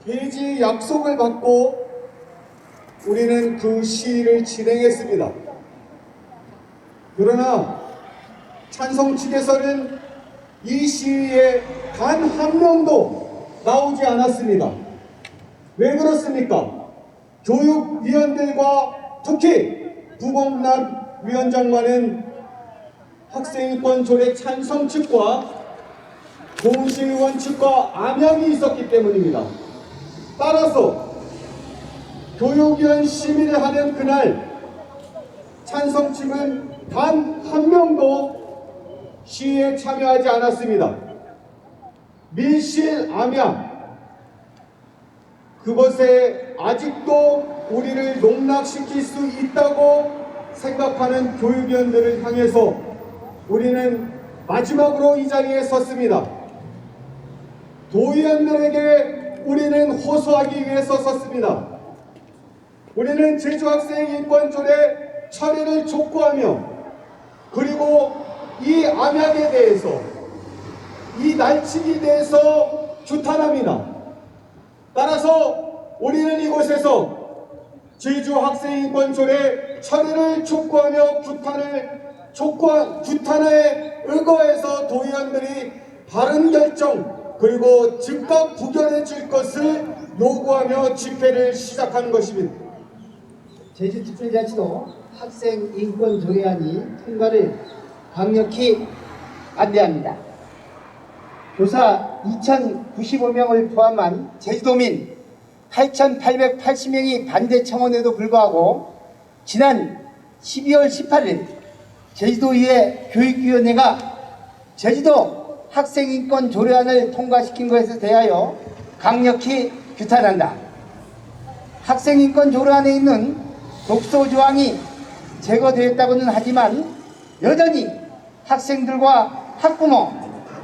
폐지 약속을 받고 우리는 그 시위를 진행했습니다. 그러나 찬성 측에서는 이 시위에 단 한 명도 나오지 않았습니다. 왜 그렇습니까? 교육위원들과 특히 부공남 위원장만은 학생인권 조례 찬성 측과 공시의원 측과 암약이 있었기 때문입니다. 따라서 교육위원 심의를 하는 그날 찬성 측은 단 한 명도 시위에 참여하지 않았습니다. 밀실 암약, 그것에 아직도 우리를 농락시킬 수 있다고 생각하는 교육위원들을 향해서 우리는 마지막으로 이 자리에 섰습니다. 도의원들에게 우리는 호소하기 위해서 섰습니다. 우리는 제주학생인권조례 처리를 촉구하며 그리고 이 암약에 대해서, 이 날치기에 대해서 규탄합니다. 따라서 우리는 이곳에서 제주학생인권조례 처리를 촉구하며 규탄에 의거해서 도의원들이 바른 결정 그리고 즉각 부결해 줄 것을 요구하며 집회를 시작하는 것입니다. 제주특별자치도 학생인권조례안이 통과를 강력히 반대합니다. 교사 2,095명을 포함한 제주도민 8,880명이 반대 청원에도 불구하고 지난 12월 18일 제주도의회 교육위원회가 제주도 학생인권 조례안을 통과시킨 것에 대하여 강력히 규탄한다. 학생인권 조례안에 있는 독소 조항이 제거되었다고는 하지만 여전히 학생들과 학부모,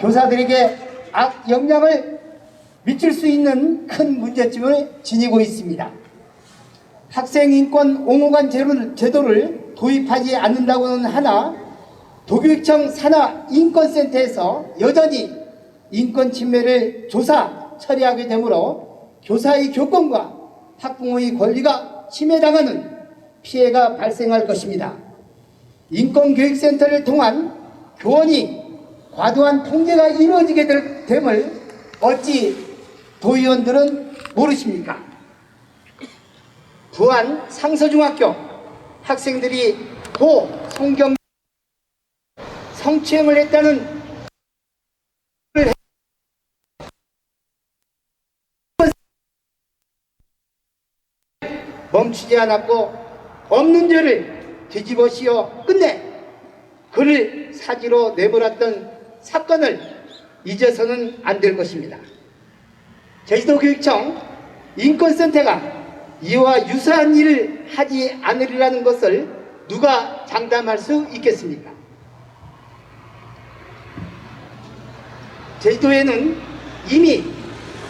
교사들에게 악영향을 미칠 수 있는 큰 문제점을 지니고 있습니다. 학생인권 옹호관 제도를 도입하지 않는다고는 하나 도교육청 산하인권센터에서 여전히 인권 침해를 조사, 처리하게 되므로 교사의 교권과 학부모의 권리가 침해당하는 피해가 발생할 것입니다. 인권교육센터를 통한 교원이 과도한 통제가 이루어지게 됨을 어찌 도의원들은 모르십니까? 부안 상서중학교 학생들이 고 성경 성추행을 했다는 멈추지 않았고 없는 죄를 뒤집어 씌워 끝내 그를 사지로 내버렸던 사건을 잊어서는 안 될 것입니다. 제주도교육청 인권센터가 이와 유사한 일을 하지 않으리라는 것을 누가 장담할 수 있겠습니까? 제주도에는 이미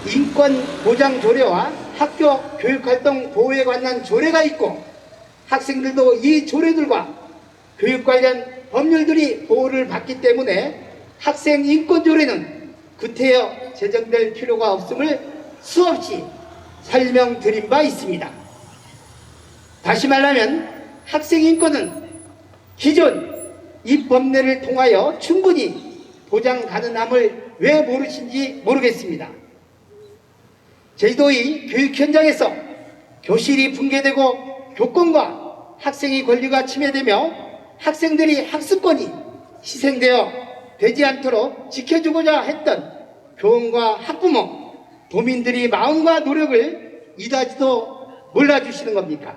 인권보장조례와 학교 교육활동 보호에 관한 조례가 있고 학생들도 이 조례들과 교육 관련 법률들이 보호를 받기 때문에 학생인권조례는 구태여 제정될 필요가 없음을 수없이 설명드린 바 있습니다. 다시 말하면 학생인권은 기존 입법례를 통하여 충분히 보장 가능함을 왜 모르신지 모르겠습니다. 제주도의 교육 현장에서 교실이 붕괴되고 교권과 학생의 권리가 침해되며 학생들이 학습권이 희생되어 되지 않도록 지켜주고자 했던 교원과 학부모, 도민들이 마음과 노력을 이다지도 몰라주시는 겁니까?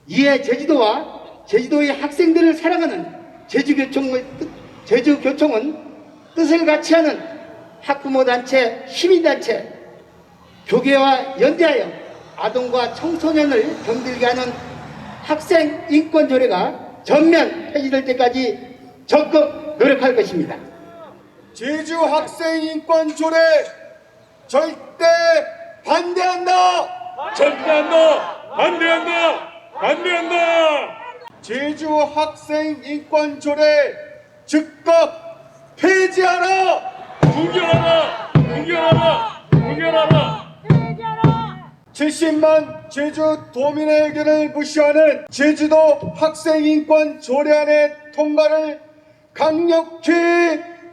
이에 제주도와 제주도의 학생들을 사랑하는 제주교총은 뜻을 같이 하는 학부모단체, 시민단체, 교계와 연대하여 아동과 청소년을 병들게 하는 학생인권조례가 전면 폐지될 때까지 적극 노력할 것입니다. 제주 학생인권조례 절대 반대한다! 절대한다! 반대한다! 반대한다! 제주 학생인권조례 즉각 폐지하라! 부결하라! 부결하라! 부결하라! 70만 제주 도민의 의견을 무시하는 제주도 학생인권 조례안의 통과를 강력히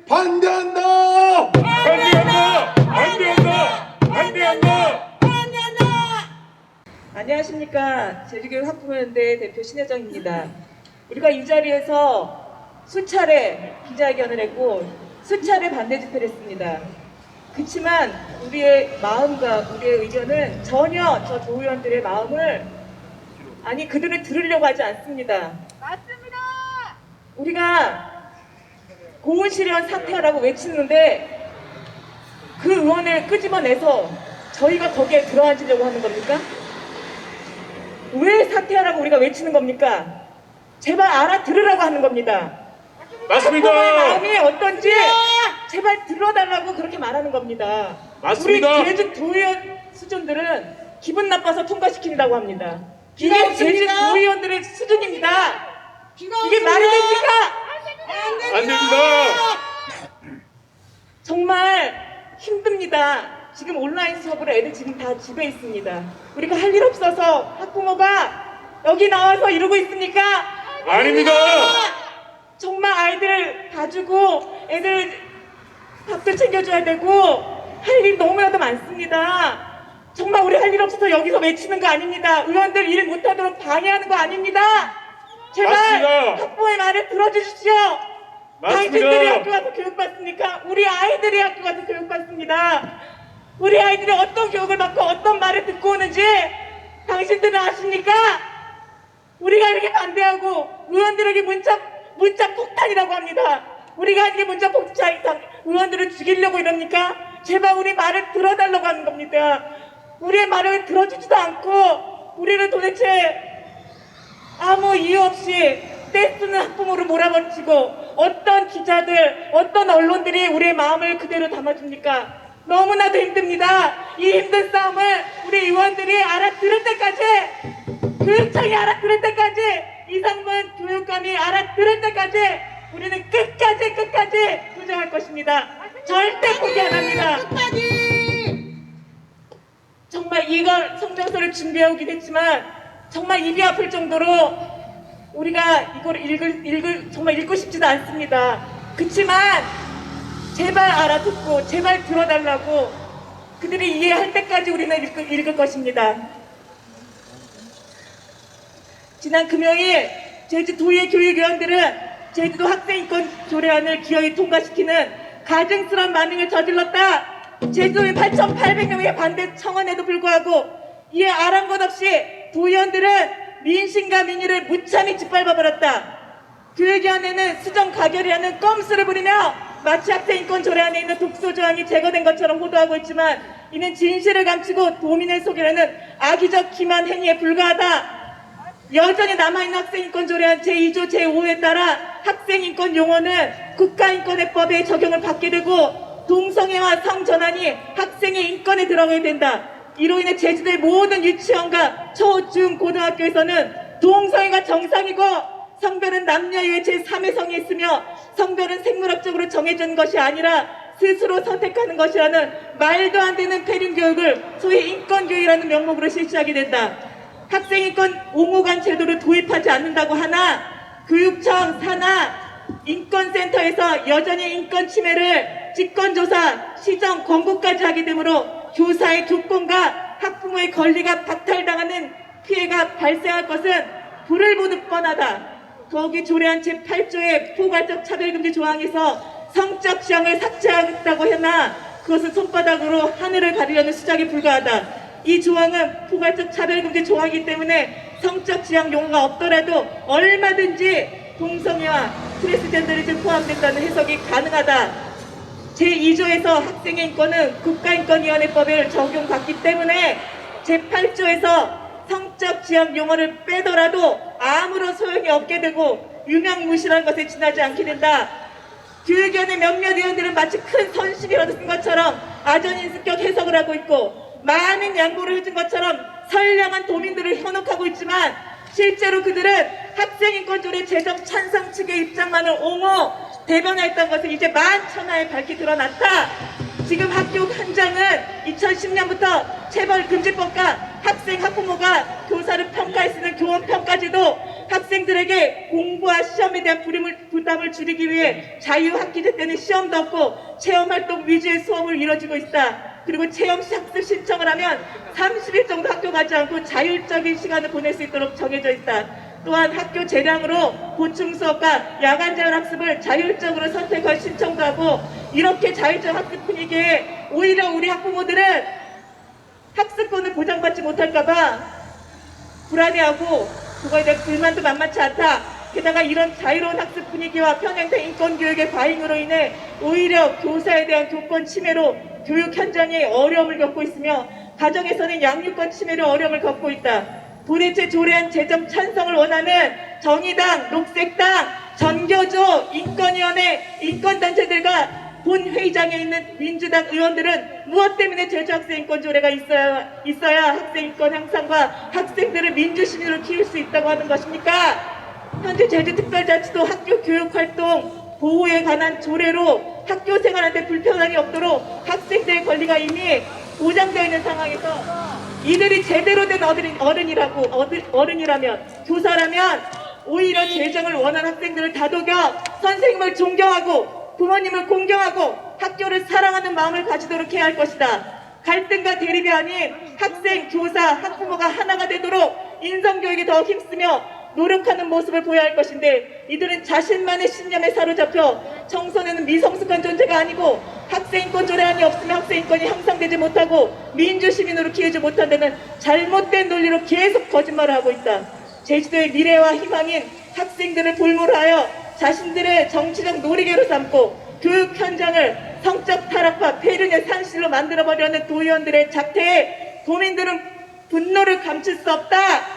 반대한다! 반대한다! 반대한다! 반대한다! 안녕하십니까. 제주교육 학부모연대 대표 신혜정입니다. 우리가 이 자리에서 수차례 기자회견을 했고 수차례 반대 집회를 했습니다. 그렇지만 우리의 마음과 우리의 의견은 전혀 저 조의원들의 마음을 그들을 들으려고 하지 않습니다. 맞습니다. 우리가 고온실현 사퇴하라고 외치는데 그 의원을 끄집어내서 저희가 거기에 들어앉으려고 하는 겁니까? 왜 사퇴하라고 우리가 외치는 겁니까? 제발 알아들으라고 하는 겁니다. 맞습니다. 학부모의 마음이 어떤지 제발 들어달라고 그렇게 말하는 겁니다. 맞습니다. 우리 제주 도의원 수준들은 기분 나빠서 통과시킨다고 합니다. 이게 제주 도의원들의 수준입니다. 이게 말이 됩니까? 안 됩니다. 정말 힘듭니다. 지금 온라인 수업으로 애들 지금 다 집에 있습니다. 우리가 할 일 없어서 학부모가 여기 나와서 이러고 있습니까? 아닙니다. 정말 아이들 봐주고 애들 밥도 챙겨줘야 되고 할 일 너무나도 많습니다. 정말 우리 할 일 없어서 여기서 외치는 거 아닙니다. 의원들 일 못하도록 방해하는 거 아닙니다. 제발 맞습니다. 학부모의 말을 들어주십시오. 맞습니다. 당신들이 학교 가서 교육받습니까? 우리 아이들이 학교 가서 교육받습니다. 우리 아이들이 어떤 교육을 받고 어떤 말을 듣고 오는지 당신들은 아십니까? 우리가 이렇게 반대하고 의원들에게 문자 폭탄이라고 합니다. 우리가 이렇게 문자 폭탄 의원들을 죽이려고 이럽니까? 제발 우리 말을 들어달라고 하는 겁니다. 우리의 말을 들어주지도 않고 우리를 도대체 아무 이유 없이 떼쓰는 학부모를 몰아버리고 어떤 기자들, 어떤 언론들이 우리의 마음을 그대로 담아줍니까? 너무나도 힘듭니다. 이 힘든 싸움을 우리 의원들이 알아들을 때까지, 교육청이 알아들을 때까지, 이상문 교육감이 알아들을 때까지 우리는 끝까지 투쟁할 것입니다. 절대 포기 안 합니다. 정말 이걸 성명서를 준비해오긴 했지만 정말 입이 아플 정도로 우리가 이걸 정말 읽고 싶지도 않습니다. 그치만 제발 알아듣고 제발 들어달라고 그들이 이해할 때까지 우리는 읽을 것입니다. 지난 금요일 제주도의 교육위원들은 제주도 학생인권 조례안을 기어이 통과시키는 가증스러운 만행을 저질렀다. 제주도의 8,800명의 반대 청원에도 불구하고 이에 아랑곳 없이 도의원들은 민심과 민의를 무참히 짓밟아버렸다. 교육위원회는 수정 가결이라는 껌수를 부리며 마치 학생인권 조례안에 있는 독소 조항이 제거된 것처럼 호도하고 있지만 이는 진실을 감추고 도민을 속이려는 악의적 기만 행위에 불과하다. 여전히 남아있는 학생인권 조례안 제2조 제5호에 따라 학생인권 용어는 국가인권해법의 적용을 받게 되고 동성애와 성전환이 학생의 인권에 들어가게 된다. 이로 인해 제주도의 모든 유치원과 초, 중, 고등학교에서는 동성애가 정상이고 성별은 남녀의 제3의 성이 있으며 성별은 생물학적으로 정해진 것이 아니라 스스로 선택하는 것이라는 말도 안 되는 패륜교육을 소위 인권교육이라는 명목으로 실시하게 된다. 학생인권 옹호관 제도를 도입하지 않는다고 하나 교육청, 산하, 인권센터에서 여전히 인권 침해를 직권조사, 시정, 권고까지 하게 되므로 교사의 교권과 학부모의 권리가 박탈당하는 피해가 발생할 것은 불을 보듯 뻔하다. 더욱이 조례안 제8조의 포괄적 차별금지 조항에서 성적 지향을 삭제하겠다고 하나 그것은 손바닥으로 하늘을 가리려는 수작에 불과하다. 이 조항은 포괄적 차별금지 조항이기 때문에 성적 지향 용어가 없더라도 얼마든지 동성애와 트랜스젠더리즘 포함된다는 해석이 가능하다. 제2조에서 학생의 인권은 국가인권위원회법을 적용받기 때문에 제8조에서 성적 지향 용어를 빼더라도 아무런 소용이 없게 되고 유명무실한 것에 지나지 않게 된다. 교육위원회 몇몇 의원들은 마치 큰 선심을 얻은 것처럼 아전인수격 해석을 하고 있고 많은 양보를 해준 것처럼 선량한 도민들을 현혹하고 있지만 실제로 그들은 학생인권조례 제정 찬성 측의 입장만을 옹호, 대변했던 것을 이제 만천하에 밝히 드러났다. 지금 학교 현장은 2010년부터 체벌금지법과 학생, 학부모가 교사를 평가할 수 있는 교원평가제도, 학생들에게 공부와 시험에 대한 부담을 줄이기 위해 자유학기제 때는 시험도 없고 체험활동 위주의 수업을 이뤄지고 있다. 그리고 체험 학습 신청을 하면 30일 정도 학교 가지 않고 자율적인 시간을 보낼 수 있도록 정해져 있다. 또한 학교 재량으로 보충 수업과 야간 자율 학습을 자율적으로 선택할 신청도 하고, 이렇게 자율적 학습 분위기에 오히려 우리 학부모들은 학습권을 보장받지 못할까봐 불안해하고 그거에 대한 불만도 만만치 않다. 게다가 이런 자유로운 학습 분위기와 편향된 인권교육의 과잉으로 인해 오히려 교사에 대한 교권 침해로 교육 현장에 어려움을 겪고 있으며, 가정에서는 양육권 침해로 어려움을 겪고 있다. 도대체 조례안 제정 찬성을 원하는 정의당, 녹색당, 전교조, 인권위원회, 인권단체들과 본회의장에 있는 민주당 의원들은 무엇 때문에 제주학생 인권조례가 있어야 학생 인권 향상과 학생들을 민주시민으로 키울 수 있다고 하는 것입니까? 현재 제주특별자치도 학교 교육활동 보호에 관한 조례로 학교 생활하는데 불편함이 없도록 학생들의 권리가 이미 보장되어 있는 상황에서 이들이 제대로 된 어른이라면, 교사라면 오히려 제정을 원하는 학생들을 다독여 선생님을 존경하고 부모님을 공경하고 학교를 사랑하는 마음을 가지도록 해야 할 것이다. 갈등과 대립이 아닌 학생, 교사, 학부모가 하나가 되도록 인성교육에 더 힘쓰며 노력하는 모습을 보여야 할 것인데, 이들은 자신만의 신념에 사로잡혀 청소년은 미성숙한 존재가 아니고 학생인권 조례안이 없으면 학생인권이 향상되지 못하고 민주시민으로 키우지 못한다는 잘못된 논리로 계속 거짓말을 하고 있다. 제주도의 미래와 희망인 학생들을 볼모로하여 자신들의 정치적 놀이개로 삼고 교육 현장을 성적 타락과 폐륜의 산실로 만들어버려는 도의원들의 작태에 도민들은 분노를 감출 수 없다.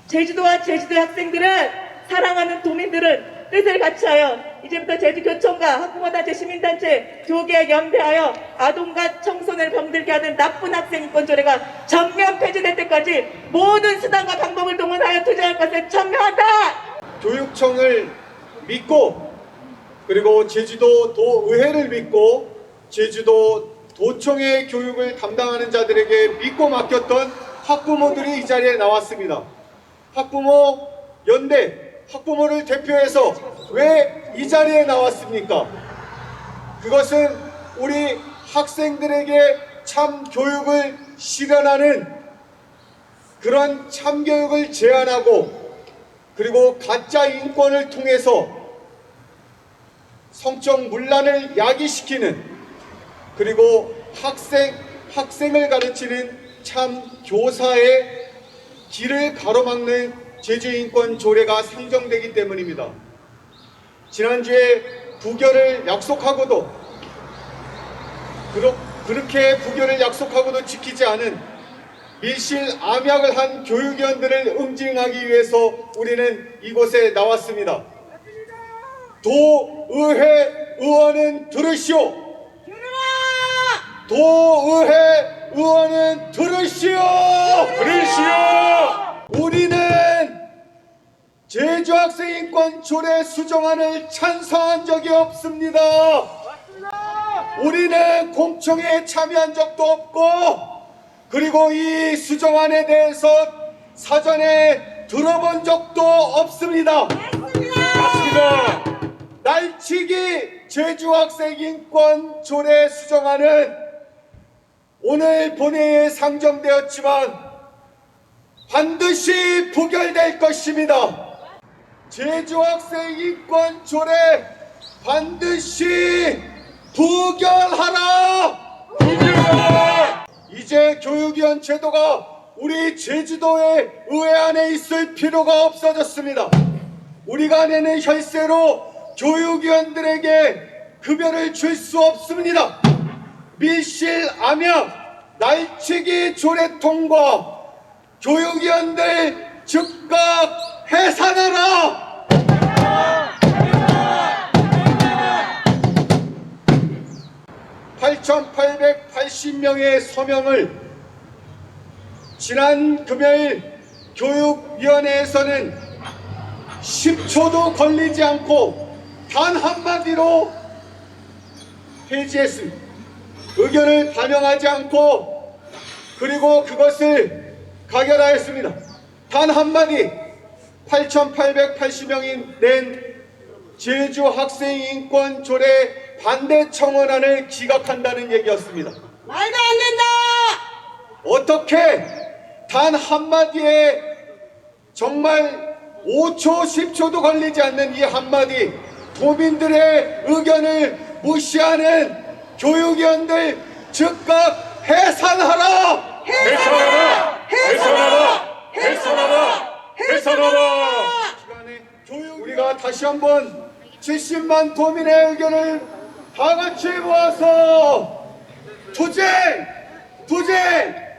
제주도와 제주도의 학생들은, 사랑하는 도민들은 뜻을 같이하여 이제부터 제주교총과 학부모단체, 시민단체, 교계 연대하여 아동과 청소년을 병들게 하는 나쁜 학생인권 조례가 전면 폐지될 때까지 모든 수단과 방법을 동원하여 투쟁할 것을 천명한다. 교육청을 믿고, 그리고 제주도 도의회를 믿고 제주도 도청의 교육을 담당하는 자들에게 믿고 맡겼던 학부모들이 이 자리에 나왔습니다. 학부모 연대, 학부모를 대표해서 왜 이 자리에 나왔습니까? 그것은 우리 학생들에게 참 교육을 실현하는 그런 참교육을 제안하고, 그리고 가짜 인권을 통해서 성적 문란을 야기시키는, 그리고 학생을 가르치는 참 교사의 길을 가로막는 제주인권 조례가 상정되기 때문입니다. 지난주에 부결을 약속하고도, 그렇게 부결을 약속하고도 지키지 않은 밀실암약을 한 교육위원들을 응징하기 위해서 우리는 이곳에 나왔습니다. 도의회 의원은 들으시오. 도의회 의원은 들으시오. 우리는 제주학생인권 조례 수정안을 찬성한 적이 없습니다. 우리는 공청회에 참여한 적도 없고, 그리고 이 수정안에 대해서 사전에 들어본 적도 없습니다. 맞습니다. 날치기 제주학생인권 조례 수정안은 오늘 본회의에 상정되었지만 반드시 부결될 것입니다. 제주학생인권 조례 반드시 부결하라! 이제 교육위원 제도가 우리 제주도의 의회 안에 있을 필요가 없어졌습니다. 우리가 내는 혈세로 교육위원들에게 급여를 줄 수 없습니다. 밀실암약, 날치기 조례 통과, 교육위원들 즉각 해산하라! 8,880명의 서명을 지난 금요일 교육위원회에서는 10초도 걸리지 않고 단 한마디로 폐지했습니다. 의견을 반영하지 않고, 그리고 그것을 가결하였습니다. 단 한마디 8,880명이 낸 제주 학생인권 조례 반대 청원안을 기각한다는 얘기였습니다. 말도 안 된다! 어떻게 단 한마디에 정말 5초 10초도 걸리지 않는 이 한마디 도민들의 의견을 무시하는 교육위원들 즉각 해산하라! 해산하라! 해산하라! 해산하라! 해산하라! 우리가 다시 한번 70만 도민의 의견을 다 같이 모아서 투쟁! 투쟁!